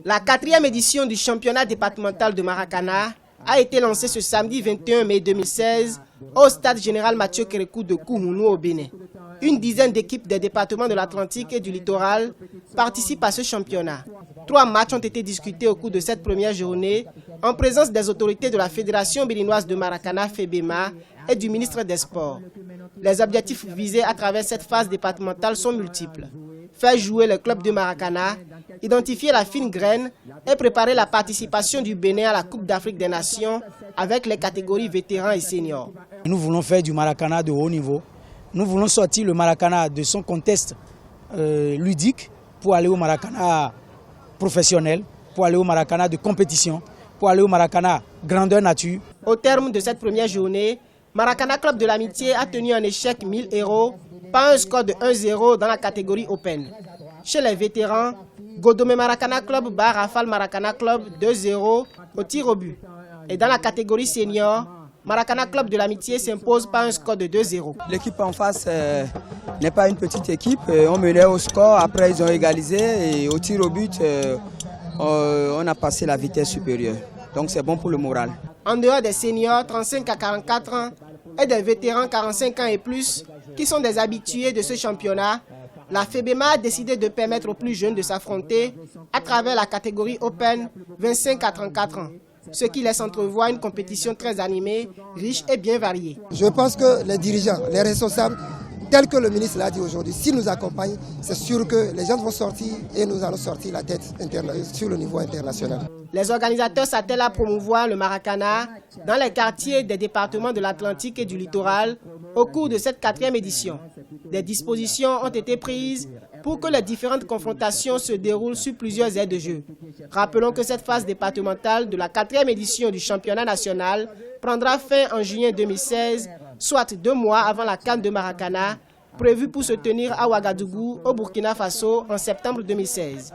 La 4e édition du championnat départemental de Maracana a été lancée ce samedi 21 mai 2016 au stade général Mathieu Kérékou de Kouhounou au Bénin. Une dizaine d'équipes des départements de l'Atlantique et du littoral participent à ce championnat. 3 matchs ont été discutés au cours de cette première journée en présence des autorités de la Fédération béninoise de Maracana, FEBEMA, et du ministre des Sports. Les objectifs visés à travers cette phase départementale sont multiples. Faire jouer le club de Maracana, identifier la fine graine et préparer la participation du Bénin à la Coupe d'Afrique des Nations avec les catégories vétérans et seniors. Nous voulons faire du Maracana de haut niveau. Nous voulons sortir le Maracana de son contexte ludique pour aller au Maracana professionnel, pour aller au Maracana de compétition, pour aller au Maracana grandeur nature. Au terme de cette première journée, Maracana Club de l'Amitié a tenu en échec 1000 euros par un score de 1-0 dans la catégorie Open. Chez les vétérans, Godomé Maracana Club bat Rafale Maracana Club 2-0 au tir au but. Et dans la catégorie senior, Maracana Club de l'Amitié s'impose par un score de 2-0. L'équipe en face n'est pas une petite équipe. On menait au score, après ils ont égalisé et au tir au but, on a passé la vitesse supérieure. Donc c'est bon pour le moral. En dehors des seniors 35 à 44 ans et des vétérans 45 ans et plus, qui sont des habitués de ce championnat, la FEBEMA a décidé de permettre aux plus jeunes de s'affronter à travers la catégorie Open 25 à 34 ans. Ce qui laisse entrevoir une compétition très animée, riche et bien variée. Je pense que les dirigeants, les responsables, tel que le ministre l'a dit aujourd'hui, s'ils nous accompagnent, c'est sûr que les gens vont sortir et nous allons sortir la tête sur le niveau international. Les organisateurs s'attellent à promouvoir le Maracana dans les quartiers des départements de l'Atlantique et du littoral au cours de cette 4e édition. Des dispositions ont été prises pour que les différentes confrontations se déroulent sur plusieurs aires de jeu. Rappelons que cette phase départementale de la 4e édition du championnat national prendra fin en juillet 2016, soit 2 mois avant la CAN de Maracana, prévue pour se tenir à Ouagadougou, au Burkina Faso, en septembre 2016.